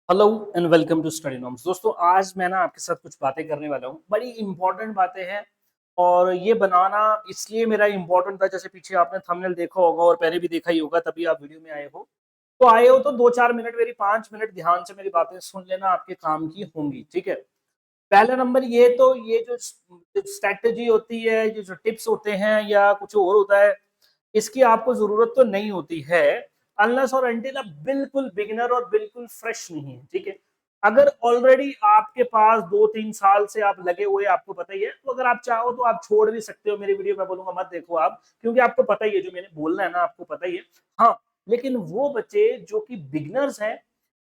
Hello and welcome to study norms. दोस्तों आज मैं ना आपके साथ कुछ बातें करने वाला हूँ, बड़ी इंपॉर्टेंट बातें हैं। और ये बनाना इसलिए मेरा इंपॉर्टेंट था, जैसे पीछे आपने थंबनेल देखा होगा और पहले भी देखा ही होगा, तभी आप वीडियो में आए हो। तो आए हो तो 2-4 मिनट मेरी 5 मिनट ध्यान से मेरी बातें सुन लेना, आपके काम की होंगी। ठीक है। पहला नंबर ये जो स्ट्रेटेजी होती है, ये जो टिप्स होते हैं या कुछ और होता है, इसकी आपको जरूरत तो नहीं होती है अनलेस और अनटिल आप बिल्कुल बिगिनर और बिल्कुल फ्रेश नहीं है। ठीक है। अगर ऑलरेडी आपके पास 2-3 साल से आप लगे हुए, आपको पता ही है, तो अगर आप चाहो तो आप छोड़ भी सकते हो मेरी वीडियो। मैं बोलूंगा मत देखो आप, क्योंकि आपको पता ही है जो मैंने बोलना है ना, आपको पता ही है। हाँ, लेकिन वो बच्चे जो कि बिगिनर्स हैं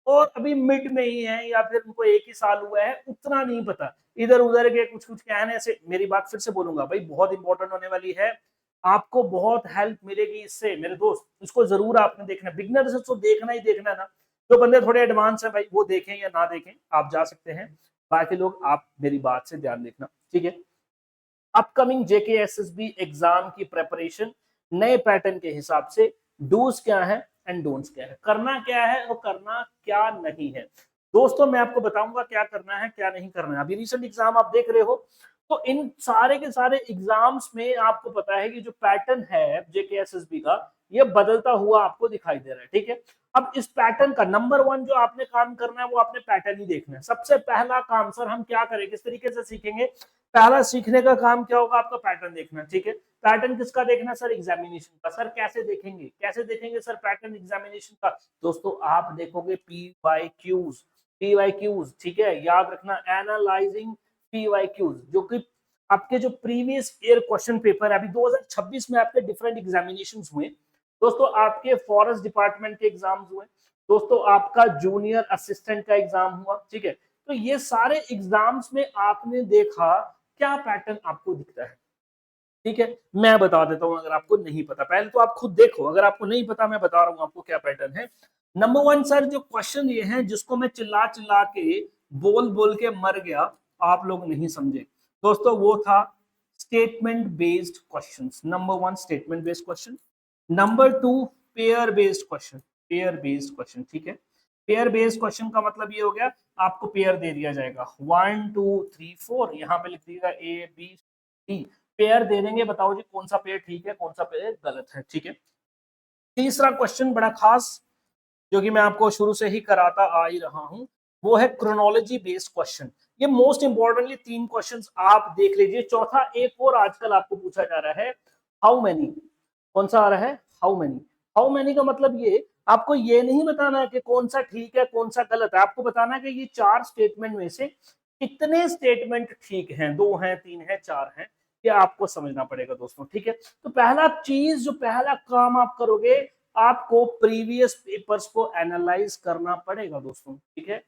और अभी मिड में ही है या फिर उनको एक ही साल हुआ है, उतना नहीं पता, इधर उधर के कुछ कुछ कहने से, मेरी बात फिर से बोलूंगा भाई, बहुत इंपॉर्टेंट होने वाली है। आपको बहुत हेल्प मिलेगी इससे मेरे दोस्त, इसको जरूर आपने देखना है। बिगनर से तो देखना ही देखना है ना। जो बंदे थोड़े एडवांस हैं भाई, वो देखें या ना देखें, आप जा सकते हैं। बाकी लोग आप मेरी बात से ध्यान देखना। ठीक है। अपकमिंग जेकेएसएसबी एग्जाम की प्रिपरेशन नए पैटर्न के हिसाब से डूज क्या है एंड डोंट्स क्या है, करना क्या है और करना क्या नहीं है। दोस्तों मैं आपको बताऊंगा क्या करना है क्या नहीं करना है। अभी रिसेंट एग्जाम आप देख रहे हो, तो इन सारे के सारे एग्जाम्स में आपको पता है कि जो पैटर्न है जेकेएसएसबी का, ये बदलता हुआ आपको दिखाई दे रहा है। ठीक है। अब इस पैटर्न का नंबर वन जो आपने काम करना है, वो आपने पैटर्न ही देखना है। सबसे पहला काम सर हम क्या करें, किस तरीके से सीखेंगे, पहला सीखने का काम क्या होगा, आपका पैटर्न देखना। ठीक है। पैटर्न किसका देखना सर, एग्जामिनेशन का। सर कैसे देखेंगे, कैसे देखेंगे सर पैटर्न एग्जामिनेशन का। दोस्तों आप देखोगे पी वाई क्यूज। ठीक है, याद रखना, एनालाइजिंग पी वाई क्यूज, जो कि आपके जो प्रीवियस ईयर क्वेश्चन पेपर है, अभी 2026 में आपके डिफरेंट एग्जामिनेशन हुए। दोस्तों आपके फॉरेस्ट डिपार्टमेंट के एग्जाम हुए, दोस्तों आपका जूनियर असिस्टेंट का एग्जाम हुआ। ठीक है। तो ये सारे एग्जाम्स में आपने देखा क्या पैटर्न आपको दिखता है। ठीक है। मैं बता देता हूं, अगर आपको नहीं पता, पहले तो आप खुद देखो, अगर आपको नहीं पता मैं बता रहा हूं आपको क्या पैटर्न है। नंबर वन सर, जो क्वेश्चन ये है जिसको मैं चिल्ला चिल्ला के बोल बोल के मर गया, आप लोग नहीं समझे दोस्तों, वो था statement based questions. Number one statement based question. Number two pair based question. Pair based question. ठीक है। पेयर बेस्ड क्वेश्चन का मतलब ये हो गया, आपको पेयर दे दिया जाएगा 1 2 3 4, यहाँ पे लिख दीजिएगा A B C, पेयर दे देंगे, बताओ जी कौन सा पेयर ठीक है कौन सा पेयर गलत है। ठीक है। तीसरा क्वेश्चन बड़ा खास, जो कि मैं आपको शुरू से ही कराता आ ही रहा हूं, वो है क्रोनोलॉजी बेस्ड क्वेश्चन। ये मोस्ट इंपॉर्टेंटली तीन क्वेश्चंस आप देख लीजिए। चौथा एक और आजकल आपको पूछा जा रहा है, हाउ मेनी। कौन सा आ रहा है, हाउ मेनी। हाउ मेनी का मतलब ये, आपको ये नहीं बताना है कि कौन सा ठीक है कौन सा गलत है, आपको बताना है कि ये चार स्टेटमेंट में से कितने स्टेटमेंट ठीक हैं, दो हैं, तीन है, चार हैं। ये आपको समझना पड़ेगा दोस्तों। ठीक है। तो पहला चीज, जो पहला काम आप करोगे, आपको प्रीवियस पेपर्स को एनालाइज करना पड़ेगा दोस्तों। ठीक है।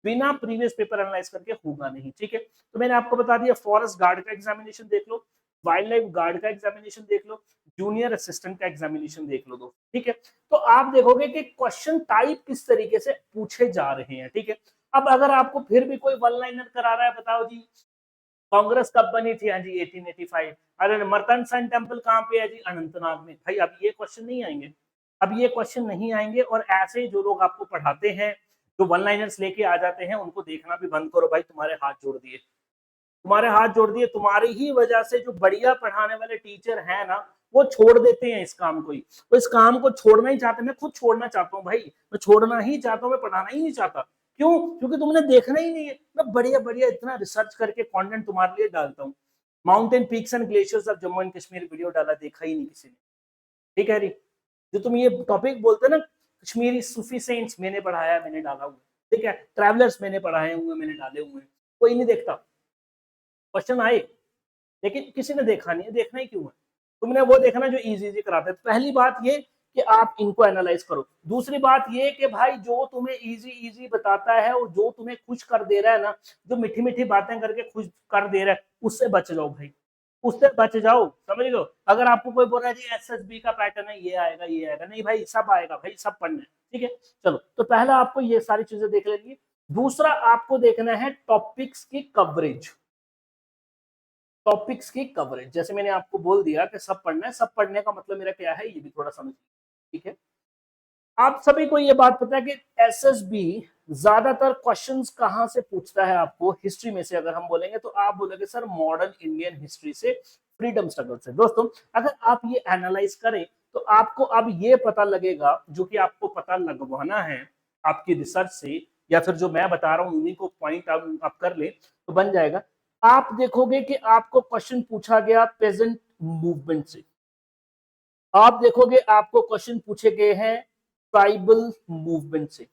बिना प्रीवियस पेपर एनालाइज करके होगा नहीं। ठीक है। तो मैंने आपको बता दिया, फॉरेस्ट गार्ड का एग्जामिनेशन देख लो, वाइल्ड लाइफ गार्ड का एग्जामिनेशन देख लो, जूनियर असिस्टेंट का एग्जामिनेशन देख लो दोस्तों। ठीक है। तो आप देखोगे कि क्वेश्चन टाइप किस तरीके से पूछे जा रहे हैं। ठीक है। अब अगर आपको फिर भी कोई वन लाइनर करा रहा है, बताओ जी कांग्रेस कब बनी थी, हाँ जी 1885। अरे मर्तन सन टेम्पल कहाँ पे है जी, अनंतनाग में। भाई अब ये क्वेश्चन नहीं आएंगे, अब ये क्वेश्चन नहीं आएंगे। और ऐसे जो लोग आपको पढ़ाते हैं, जो वन लाइनर्स लेके आ जाते हैं, उनको देखना भी बंद करो भाई, तुम्हारे हाथ जोड़ दिए, तुम्हारे हाथ जोड़ दिए। तुम्हारी ही वजह से जो बढ़िया पढ़ाने वाले टीचर हैं ना, वो छोड़ देते हैं इस काम को ही। तो इस काम को छोड़ना ही चाहते, मैं खुद छोड़ना चाहता हूँ भाई, मैं छोड़ना ही चाहता हूँ, मैं पढ़ाना ही नहीं चाहता। क्यों? क्योंकि तुमने देखना ही नहीं है। मैं बढ़िया बढ़िया इतना रिसर्च करके कंटेंट तुम्हारे लिए डालता हूँ। Mountain peaks and glaciers of Jammu and Kashmir video डाला, देखा ही नहीं किसी ने। ठीक है री, जो तुम ये टॉपिक बोलते ना, कश्मीरी सूफी सेंट्स, मैंने पढ़ाया, मैंने डाला हुआ। ठीक है। ट्रैवलर्स मैंने पढ़ाए हुए, मैंने डाले हुए। कोई नहीं देखता। क्वेश्चन आए, लेकिन किसी ने देखा नहीं है। देखना ही क्यों है, तुमने वो देखना जो इजी इजी कराते हैं। तो पहली बात ये कि आप इनको एनालाइज करो। दूसरी बात ये कि भाई जो तुम्हें इजी इजी बताता है और जो तुम्हें खुश कर दे रहा है ना, जो मीठी मीठी बातें करके खुश कर दे रहा है, उससे बच जाओ भाई, उससे बच जाओ। समझ लो, अगर आपको कोई बोल रहा है जी एसएसबी का पैटर्न है, ये आएगा ये आएगा, नहीं भाई सब आएगा भाई, सब पढ़ना है। ठीक है। चलो, तो पहला आपको ये सारी चीजें देख लेंगे। दूसरा आपको देखना है टॉपिक्स की कवरेज। टॉपिक्स की कवरेज, जैसे मैंने आपको बोल दिया कि सब पढ़ना है, सब पढ़ने का मतलब मेरा क्या है, ये भी थोड़ा समझिए। ठीक है। आप सभी को ये बात पता है कि एसएसबी ज्यादातर क्वेश्चंस कहां से पूछता है आपको, हिस्ट्री में से अगर हम बोलेंगे तो आप बोलोगे सर मॉडर्न इंडियन हिस्ट्री से, फ्रीडम स्ट्रगल से। दोस्तों अगर आप ये एनालाइज करें तो आपको अब ये पता लगेगा, जो कि आपको पता लगवाना है आपकी रिसर्च से, या फिर जो मैं बता रहा हूं उन्हीं को पॉइंट आप कर ले तो बन जाएगा। आप देखोगे कि आपको क्वेश्चन पूछा गया पेजेंट मूवमेंट से, आप देखोगे आपको क्वेश्चन पूछे गए हैं ट्राइबल मूवमेंट से,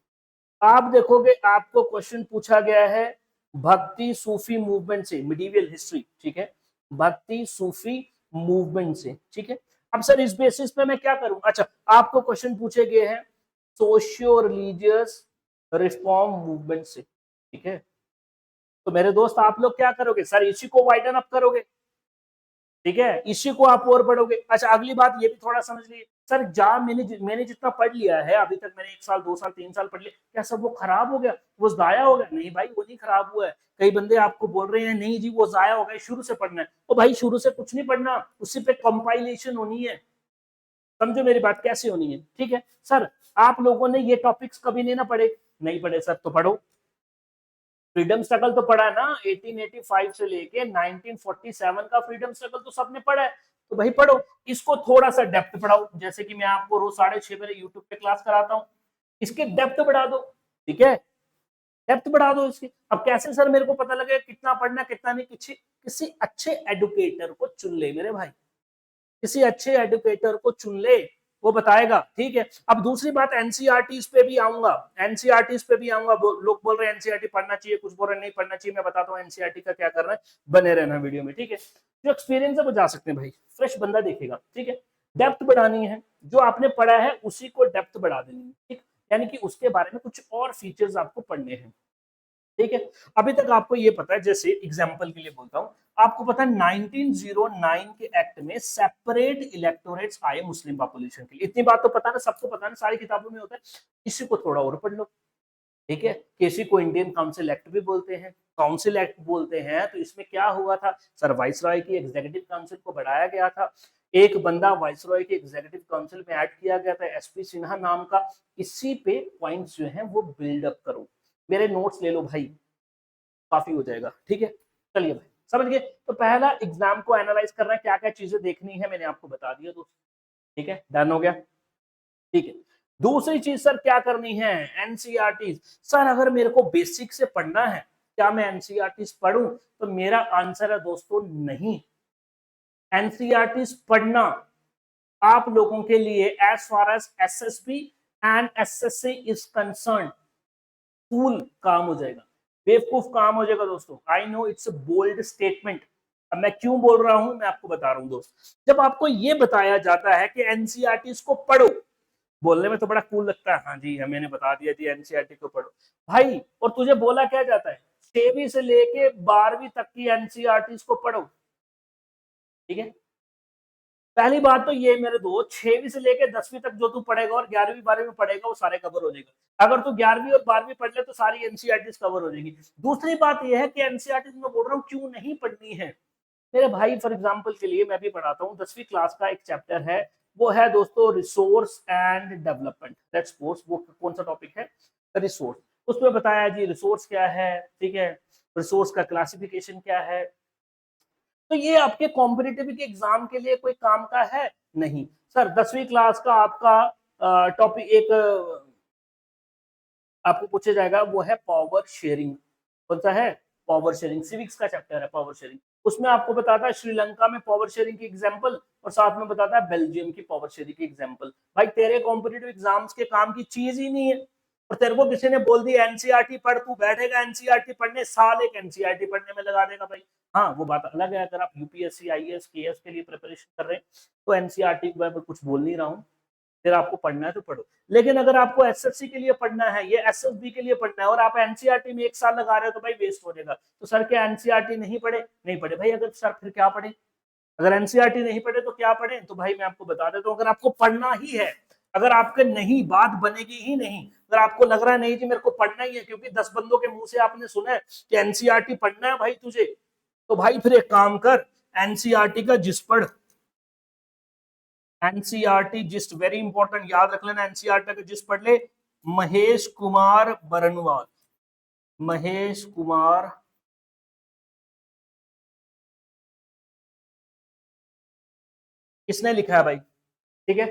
आप देखोगे आपको क्वेश्चन पूछा गया है भक्ति सूफी मूवमेंट से, मिडिवियल हिस्ट्री, ठीक है, भक्ति सूफी मूवमेंट से, ठीक है। अब सर इस बेसिस पे मैं क्या करूं, अच्छा आपको क्वेश्चन पूछे गए हैं सोशियो रिलीजियस रिफॉर्म मूवमेंट से, ठीक है। तो मेरे दोस्त आप लोग क्या करोगे सर, इसी को वाइडन अप करोगे, ठीक है, इसी को आप और पढ़ोगे। अच्छा अगली बात ये भी थोड़ा समझ लीजिए, सर जा मैंने जितना पढ़ लिया है अभी तक, मैंने 1 साल 2 साल 3 साल पढ़ लिया, क्या सब वो खराब हो गया, वो जाया हो गया? नहीं भाई, वो नहीं खराब हुआ है। कई बंदे आपको बोल रहे हैं नहीं जी वो जाया हो गया, शुरू से पढ़ना है। ओ भाई शुरू से कुछ नहीं पढ़ना, उसी पे कंपाइलेशन होनी है, समझो मेरी बात कैसे होनी है, ठीक है। सर आप लोगों ने ये टॉपिक्स कभी नहीं ना पढ़े, नहीं पढ़े सर, तो पढ़ो। फ्रीडम स्ट्रगल तो पढ़ा है ना, 1885 से लेके 1947 का फ्रीडम स्ट्रगल तो सबने पढ़ा है, तो भाई पढ़ो। इसको थोड़ा सा डेप्थ पढ़ाओ, जैसे कि मैं आपको रोज 6:30 बजे यूट्यूब पे क्लास कराता हूँ, इसके डेप्थ बढ़ा दो, ठीक है, डेप्थ बढ़ा दो इसकी। अब कैसे सर मेरे को पता लगे कितना पढ़ना कितना नहीं, किसी किसी अच्छे एडुकेटर को चुन ले मेरे भाई, किसी अच्छे एडुकेटर को चुन ले, वो बताएगा, ठीक है। अब दूसरी बात एनसीईआरटी पे भी आऊंगा, एनसीईआरटी पे भी आऊंगा। लोग बोल रहे हैं एनसीईआरटी पढ़ना चाहिए, कुछ बोल रहे हैं नहीं पढ़ना चाहिए, मैं बताता हूँ एनसीईआरटी का क्या करना है, बने रहना वीडियो में, ठीक है। जो एक्सपीरियंस है वो जा सकते हैं भाई, फ्रेश बंदा देखेगा, ठीक है। डेप्थ बढ़ानी है, जो आपने पढ़ा है उसी को डेप्थ बढ़ा देनी है, ठीक, यानी कि उसके बारे में कुछ और फीचर्स आपको पढ़ने हैं, ठीक है। अभी तक आपको ये पता है, जैसे एग्जांपल के लिए बोलता हूं, आपको पता है 1909 के एक्ट में सेपरेट इलेक्टोरेट्स आए मुस्लिम पॉपुलेशन के लिए, इतनी बात तो पता है ना, सबको पता है ना, सारी किताबों में होता है। इसी को थोड़ा और पढ़ लो, ठीक है। किसी को इंडियन काउंसिल एक्ट भी बोलते हैं, काउंसिल एक्ट बोलते हैं। तो इसमें क्या हुआ था सर, वाइसरॉय की एग्जीक्यूटिव काउंसिल को बढ़ाया गया था, एक बंदा वाइसरॉय के एग्जीक्यूटिव काउंसिल में ऐड किया गया था, एसपी सिन्हा नाम का। इसी पे पॉइंट्स जो हैं वो बिल्डअप करो, मेरे नोट्स ले लो भाई, काफी हो जाएगा, ठीक है। चलिए भाई समझ गए। तो पहला एग्जाम को एनालाइज करना है, क्या क्या चीजें देखनी है मैंने आपको बता दिया दोस्तों, ठीक है, डन हो गया, ठीक है। दूसरी चीज सर क्या करनी है, एनसीईआरटी। सर अगर मेरे को बेसिक से पढ़ना है, क्या मैं एनसीईआरटी पढ़ूं, तो मेरा आंसर है दोस्तों नहीं। एनसीईआरटी पढ़ना आप लोगों के लिए as far as SSB and SSC is concern fool काम हो जाएगा, बेवकूफ काम हो जाएगा दोस्तों। I know it's a bold statement, अब मैं क्यों बोल रहा हूं मैं आपको बता रहा हूं दोस्त। जब आपको ये बताया जाता है कि एनसीईआरटी को पढ़ो, बोलने में तो बड़ा कूल लगता है, हाँ जी मैंने बता दिया जी एनसीईआरटी को पढ़ो भाई, और तुझे बोला क्या जाता है 6वीं से लेके 12वीं तक की एनसीईआरटी को पढ़ो, ठीक है। पहली बात तो ये मेरे दोस्त, 6वीं से लेकर 10वीं तक जो तू पढ़ेगा और 11वीं 12वीं में पढ़ेगा वो सारे कवर हो जाएगा। अगर तू 11वीं और 12वीं पढ़ ले तो सारी एनसीईआरटी कवर हो जाएगी। दूसरी बात यह है कि एनसीईआरटी में बोल रहा हूँ क्यों नहीं पढ़नी है मेरे भाई, फॉर एग्जाम्पल के लिए मैं भी पढ़ाता हूँ 10वीं क्लास का एक चैप्टर है, वो है दोस्तों resource and development. Let's suppose वो कौन सा टॉपिक है, रिसोर्स। उसमें बताया जी रिसोर्स क्या है, ठीक है, रिसोर्स का क्लासिफिकेशन क्या है। तो ये आपके कॉम्पिटिटिव के एग्जाम के लिए कोई काम का है नहीं। सर 10वीं क्लास का आपका टॉपिक एक आपको पूछा जाएगा, वो है पावर शेयरिंग। कौन सा है, पावर शेयरिंग, सिविक्स का चैप्टर है पावर शेयरिंग। उसमें आपको बताता है श्रीलंका में पावर शेयरिंग की एग्जांपल, और साथ में बताता है बेल्जियम की पावर शेयरिंग की एग्जांपल। भाई तेरे कॉम्पिटिटिव एग्जाम्स के काम की चीज ही नहीं है, और तेरे को किसी ने बोल दिया एनसीईआरटी पढ़, तू बैठेगा एनसीईआरटी पढ़ने, साल एक एनसीईआरटी पढ़ने में लगा देगा भाई। हाँ वो बात अलग है, अगर आप यूपीएससी आईएएस केएस के लिए प्रिपरेशन कर रहे हैं तो एनसीईआरटी के बारे में कुछ बोल नहीं रहा हूँ, फिर आपको पढ़ना है तो पढ़ो। लेकिन अगर आपको एसएससी के लिए पढ़ना है, ये एसएसबी के लिए पढ़ना है, और आप एनसीईआरटी में 1 साल लगा रहे हो तो भाई वेस्ट हो जाएगा। तो सर क्या एनसीईआरटी नहीं पढ़े, नहीं पढ़े भाई, अगर सर फिर क्या पढ़े, अगर एनसीईआरटी नहीं पढ़े तो क्या पढ़े, तो भाई मैं आपको बता देता हूँ, अगर आपको पढ़ना ही है, अगर आपके नहीं बात बनेगी ही नहीं, अगर आपको लग रहा है नहीं जी मेरे को पढ़ना ही है, क्योंकि 10 बंदों के मुंह से आपने सुना है कि एनसीईआरटी पढ़ना है भाई तुझे, तो भाई फिर एक काम कर, एनसीईआरटी का जिस पढ़, एनसीईआरटी जिस्ट वेरी इंपॉर्टेंट, याद रख लेना। एनसीईआरटी का जिस्ट पढ़ ले। महेश कुमार बरनवाल, महेश कुमार किसने लिखा है भाई, ठीक है।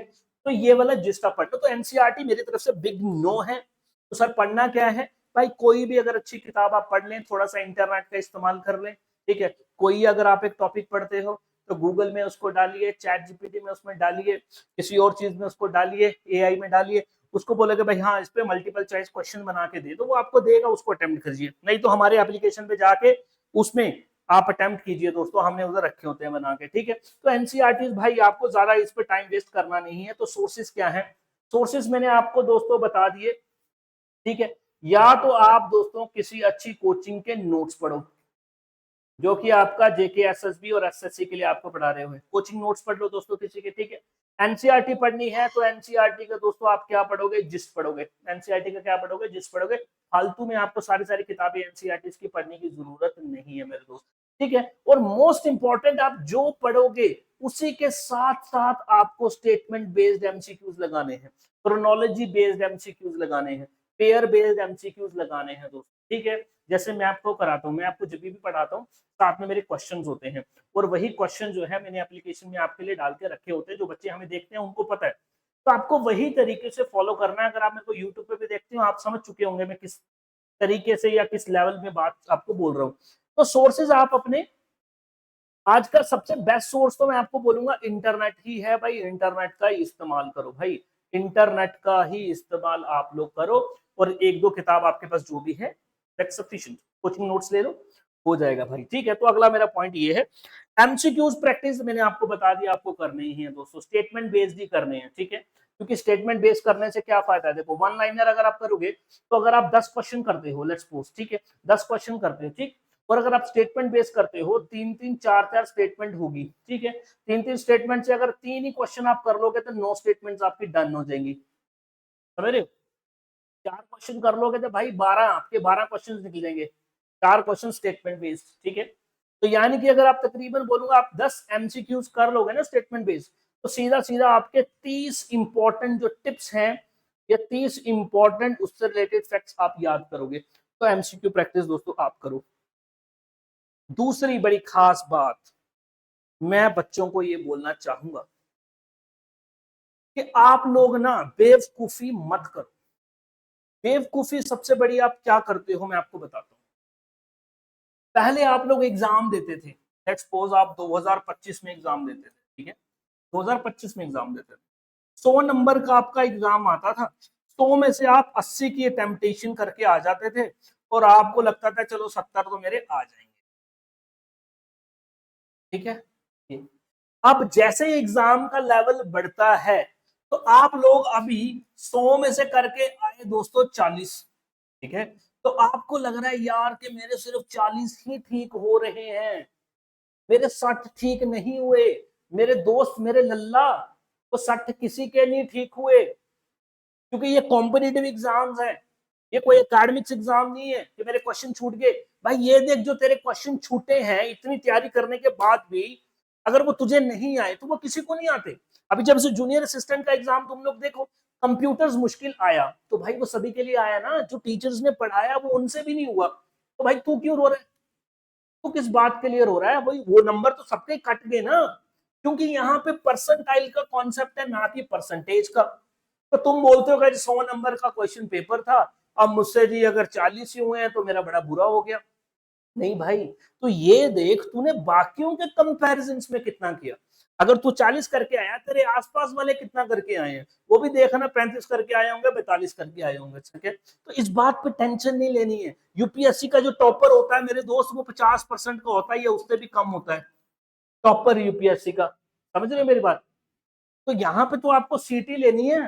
तो ये वाला जिस्ट आप पढ़ लो। तो एनसीईआरटी मेरी तरफ से बिग नो है। तो सर पढ़ना क्या है भाई, कोई भी अगर अच्छी किताब आप पढ़ लें, थोड़ा सा इंटरनेट का इस्तेमाल कर लें, ठीक है। कोई अगर आप एक टॉपिक पढ़ते हो तो गूगल में उसको डालिए, चैट जीपीटी में उसमें डालिए, किसी और चीज में उसको डालिए, एआई में डालिए, उसको बोलोगे भाई हाँ इस पे मल्टीपल चॉइस क्वेश्चन बना के दे, तो वो आपको देगा, उसको अटेम्प्ट करिए। नहीं तो हमारे एप्लीकेशन पे जाके उसमें आप अटेम्प्ट कीजिए दोस्तों, हमने उधर रखे होते हैं बना के, ठीक है। तो एनसीईआरटी भाई आपको ज्यादा इस पे टाइम वेस्ट करना नहीं है। तो सोर्सेज क्या है, सोर्सेज मैंने आपको दोस्तों बता दिए, ठीक है। या तो आप दोस्तों किसी अच्छी कोचिंग के नोट्स पढ़ो, जो कि आपका जेके एसएसबी और एसएससी के लिए आपको पढ़ा रहे हुए, कोचिंग नोट्स पढ़ लो दोस्तों किसी के, ठीक है। एनसीईआरटी पढ़नी है तो एनसीईआरटी का दोस्तों आप क्या पढ़ोगे, जिस्ट पढ़ोगे। एनसीईआरटी का क्या पढ़ोगे, जिस्ट पढ़ोगे। फालतू में आपको सारी सारी किताबें एनसीईआरटी की पढ़ने की जरूरत नहीं है मेरे दोस्त, ठीक है। और मोस्ट इंपॉर्टेंट, आप जो पढ़ोगे उसी के साथ साथ आपको स्टेटमेंट बेस्ड एमसीक्यूज लगाने हैं, क्रोनोलॉजी बेस्ड एमसीक्यूज लगाने हैं, पेयर बेस्ड एमसीक्यूज लगाने हैं दोस्तों, ठीक है। जैसे मैं आपको कराता हूँ, मैं आपको जब भी पढ़ाता हूँ साथ में मेरे क्वेश्चंस होते हैं, और वही क्वेश्चन जो है मैंने एप्लीकेशन में आपके लिए डाल के रखे होते हैं, जो बच्चे हमें देखते हैं उनको पता है। तो आपको वही तरीके से फॉलो करना है। अगर आप मेरे को यूट्यूब पे भी देखते हो, आप समझ चुके होंगे मैं किस तरीके से या किस लेवल में बात आपको बोल रहा हूँ। तो सोर्सेज आप अपने, आज का सबसे बेस्ट सोर्स तो मैं आपको बोलूंगा इंटरनेट ही है भाई। इंटरनेट का ही इस्तेमाल करो भाई, इंटरनेट का ही इस्तेमाल आप लोग करो, और एक दो किताब आपके पास जो भी है दैट्स सफिशिएंट, कोचिंग नोट्स ले लो, हो जाएगा भाई, ठीक है। तो अगला मेरा पॉइंट ये है, एमसीक्यूज प्रैक्टिस मैंने आपको बता दिया, आपको करने ही है दोस्तों, स्टेटमेंट बेस्ड ही करने हैं, ठीक है। क्योंकि स्टेटमेंट बेस्ड करने से क्या फायदा है, देखो वन लाइनर अगर आप करोगे तो अगर आप 10 क्वेश्चन करते हो, लेट्स सपोज, ठीक है, 10 क्वेश्चन करते हो, ठीक, और अगर आप स्टेटमेंट बेस करते हो, तीन तीन चार चार स्टेटमेंट होगी, ठीक है। तीन तीन स्टेटमेंट से अगर तीन ही क्वेश्चन आप कर लोगे तो 9 स्टेटमेंट्स आपकी डन हो जाएंगी, समझ रहे हो। चार क्वेश्चन कर लोगे तो भाई 12 आपके 12 क्वेश्चन निकल जाएंगे, चार क्वेश्चन स्टेटमेंट बेस्ड, ठीक है। तो यानी कि अगर आप तकरीबन बोलूंगा आप 10 एमसीक्यूज कर लोगे ना स्टेटमेंट बेस्ड, तो सीधा सीधा आपके 30 इंपॉर्टेंट जो टिप्स हैं या 30 इंपॉर्टेंट उससे रिलेटेड फैक्ट्स आप याद करोगे। तो एमसीक्यू प्रैक्टिस दोस्तों आप करो। दूसरी बड़ी खास बात मैं बच्चों को ये बोलना चाहूंगा कि आप लोग ना बेवकूफी मत करो। बेवकूफी सबसे बड़ी आप क्या करते हो मैं आपको बताता हूँ। पहले आप लोग एग्जाम देते थे, लेट्स सपोज आप 2025 में एग्जाम देते थे, ठीक है, 2025 में एग्जाम देते थे, 100 नंबर का आपका एग्जाम आता था, 100 में से आप 80 की टेम्पटेशन करके आ जाते थे, और आपको लगता था चलो 70 तो मेरे आ जाएंगे, ठीक है। अब जैसे एग्जाम का लेवल बढ़ता है तो आप लोग अभी 100 में से करके आए दोस्तों 40, ठीक है। तो आपको लग रहा है यार कि मेरे सिर्फ 40 ही ठीक हो रहे हैं, मेरे 60 ठीक नहीं हुए, मेरे दोस्त मेरे लल्ला वो 60 किसी के नहीं ठीक हुए, क्योंकि ये कॉम्पिटिटिव एग्जाम्स है, ये कोई एकेडमिक्स एग्जाम नहीं है कि मेरे क्वेश्चन छूट गए। भाई ये देख जो तेरे क्वेश्चन छूटे हैं इतनी तैयारी करने के बाद भी, अगर वो तुझे नहीं आए तो वो किसी को नहीं आते। अभी जब से जूनियर असिस्टेंट का एग्जाम तुम लोग देखो, कंप्यूटर्स मुश्किल आया तो भाई वो सभी के लिए आया ना, जो टीचर्स ने पढ़ाया वो उनसे भी नहीं हुआ, तो भाई तू क्यों रो रहा है, तू किस बात के लिए रो रहा है, भाई वो नंबर तो सबके कट गए ना, क्योंकि यहाँ पे परसेंटाइल का कॉन्सेप्ट है ना कि परसेंटेज का। तो तुम बोलते हो कि 100 नंबर का क्वेश्चन पेपर था, अब मुझसे जी अगर 40 ही हुए हैं तो मेरा बड़ा बुरा हो गया। नहीं भाई, तो ये देख तूने बाकियों के कंपैरिजन में कितना किया, अगर तू 40 करके आया तेरे आसपास वाले कितना करके आए हैं वो भी देखना, 35 करके आए होंगे, 42 करके आए होंगे, ठीक है। तो इस बात पे टेंशन नहीं लेनी है। यूपीएससी का जो टॉपर होता है मेरे दोस्त वो 50% का होता है या उससे भी कम होता है, टॉपर यूपीएससी का, समझ रहे हो मेरी बात। तो यहाँ पे तो आपको सीट ही लेनी है,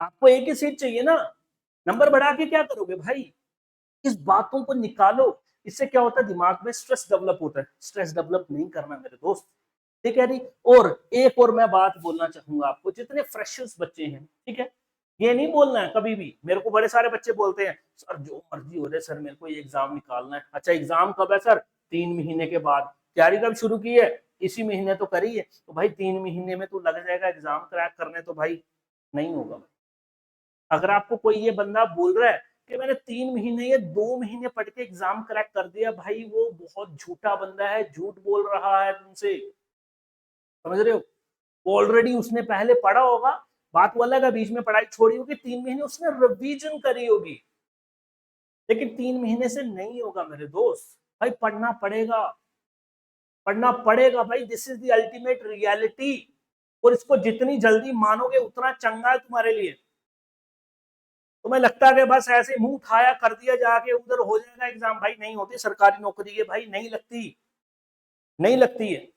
आपको एक ही सीट चाहिए ना, नंबर बढ़ा के क्या करोगे भाई, इस बातों को निकालो। इससे क्या होता है, दिमाग में स्ट्रेस डेवलप होता है, स्ट्रेस डेवलप नहीं करना मेरे दोस्त, ठीक है। नहीं, और एक और मैं बात बोलना चाहूंगा आपको, जितने फ्रेशर्स बच्चे हैं, ठीक है, ये नहीं बोलना है कभी भी। मेरे को बड़े सारे बच्चे बोलते हैं सर जो मर्जी हो जाए सर मेरे को ये एग्जाम निकालना है। अच्छा एग्जाम कब है सर, 3 महीने के बाद। तैयारी कब शुरू की है, इसी महीने तो करी है, तो भाई 3 महीने में तो लग जाएगा एग्जाम क्रैक करने, तो भाई नहीं होगा। अगर आपको कोई ये बंदा बोल रहा है कि मैंने 3 महीने या 2 महीने पढ़ के एग्जाम क्रैक कर दिया, भाई वो बहुत झूठा बंदा है, झूठ बोल रहा है तुमसे, समझ रहे हो। ऑलरेडी उसने पहले पढ़ा होगा, बात वो अलग है, बीच में पढ़ाई छोड़ी होगी, 3 महीने उसने रिवीजन करी होगी, लेकिन 3 महीने से नहीं होगा मेरे दोस्त। भाई पढ़ना पड़ेगा, पढ़ना पड़ेगा भाई, this is the ultimate reality. और इसको जितनी जल्दी मानोगे उतना चंगा है तुम्हारे लिए। तुम्हें लगता है कि बस ऐसे मुंह उठाया कर दिया जाके उधर हो जाएगा एग्जाम, भाई नहीं होती, सरकारी नौकरी है भाई, नहीं लगती, नहीं लगती है।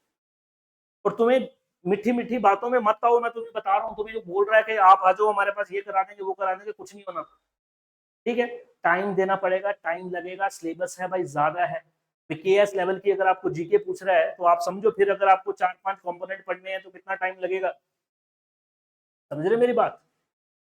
और तुम्हें मीठी मीठी बातों में मत आओ, मैं तुम्हें बता रहा हूँ, तुम्हें जो बोल रहा है कि आप आ जाओ हमारे पास, ये करा देंगे वो करा देंगे, कुछ नहीं होना, ठीक है। टाइम देना पड़ेगा, टाइम लगेगा, सिलेबस है भाई ज्यादा है। बीकेएस लेवल की अगर आपको जीके पूछ रहा है तो आप समझो, फिर अगर आपको 4-5 कंपोनेंट पढ़ने हैं तो कितना टाइम लगेगा, समझ रहे मेरी बात।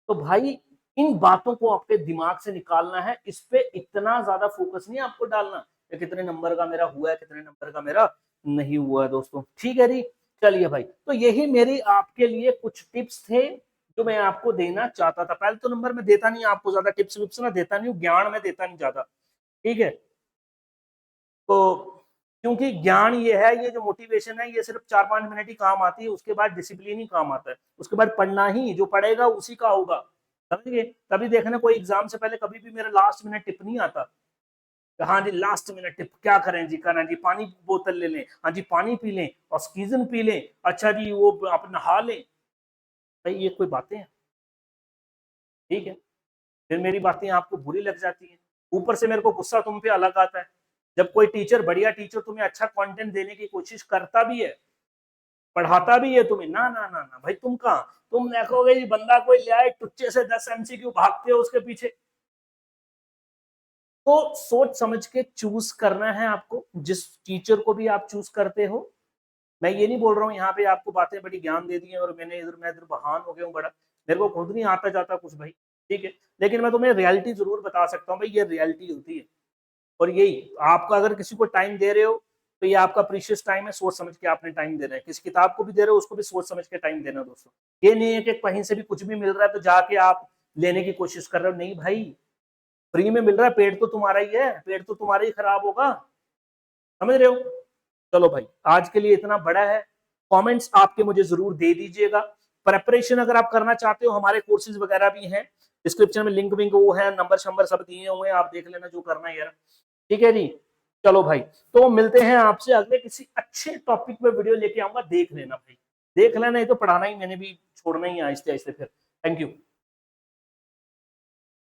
तो भाई इन बातों को आपके दिमाग से निकालना है, इस पे इतना ज्यादा फोकस नहीं आपको डालना कि कितने नंबर का मेरा हुआ है, कितने नंबर का मेरा नहीं हुआ है दोस्तों, ठीक है जी। चलिए भाई, तो यही मेरी आपके लिए कुछ टिप्स थे जो मैं आपको देना चाहता था। पहले तो नंबर में देता नहीं आपको ज्यादा, टिप्स विप्स ना देता नहीं हूँ, ज्ञान में देता नहीं ज्यादा, ठीक है। तो क्योंकि ज्ञान ये है, ये जो मोटिवेशन है, ये सिर्फ 4-5 मिनट ही काम आती है, उसके बाद डिसिप्लिन ही काम आता है, उसके बाद पढ़ना ही, जो पढ़ेगा उसी का होगा, समझिए। तभी देखना कोई एग्जाम से पहले कभी भी मेरा लास्ट मिनट टिप नहीं आता, हाँ जी लास्ट मिनट टिप क्या करें जी, करना जी पानी बोतल ले लें, हाँ जी पानी पी लें, ऑक्सीजन पी लें, अच्छा जी वो आप नहा लें, भाई ये कोई बातें हैं, ठीक है। फिर मेरी बातें आपको बुरी लग जाती हैं, ऊपर से मेरे को गुस्सा तुम पे अलग आता है। जब कोई टीचर, बढ़िया टीचर तुम्हें अच्छा कंटेंट देने की कोशिश करता भी है, पढ़ाता भी है तुम्हें, ना ना ना ना भाई, तुम कहाँ, तुम देखोगे ये बंदा कोई ले आए टुच्चे से 10 एमसीक्यू, भागते हो उसके पीछे। तो सोच समझ के चूज करना है आपको, जिस टीचर को भी आप चूज करते हो। मैं ये नहीं बोल रहा हूँ यहाँ पे आपको बातें बड़ी ज्ञान दे दी है और मैं इधर बहान हो गया हूँ बड़ा, मेरे को खुद नहीं आता जाता कुछ भाई, ठीक है। लेकिन मैं तुम्हें रियलिटी जरूर बता सकता हूँ भाई, ये रियलिटी होती है। और यही आपका, अगर किसी को टाइम दे रहे हो तो ये आपका प्रीशियस टाइम है, सोच समझ के आपने टाइम देना है। किसी किताब को भी दे रहे हो उसको भी सोच समझ के टाइम देना दोस्तों। ये नहीं है कि कहीं से भी कुछ भी मिल रहा है तो जाके आप लेने की कोशिश कर रहे हो, नहीं भाई, फ्री में मिल रहा है, पेट तो तुम्हारा ही है, पेट तो तुम्हारा ही खराब होगा, समझ रहे हो। चलो भाई आज के लिए इतना बड़ा है, कमेंट्स आपके मुझे जरूर दे दीजिएगा। प्रेपरेशन अगर आप करना चाहते हो, हमारे कोर्सेज वगैरह भी हैं, डिस्क्रिप्शन में लिंक विंक वो है, नंबर शंबर सब दिए हुए हैं, आप देख लेना जो करना है यार, ठीक है जी। चलो भाई, तो मिलते हैं आपसे अगले किसी अच्छे टॉपिक पे, वीडियो लेके आऊंगा, देख लेना भाई, देख लेना, ये तो पढ़ाना ही मैंने भी छोड़ना ही है आहिस्ते आहिस्ते फिर। Thank you.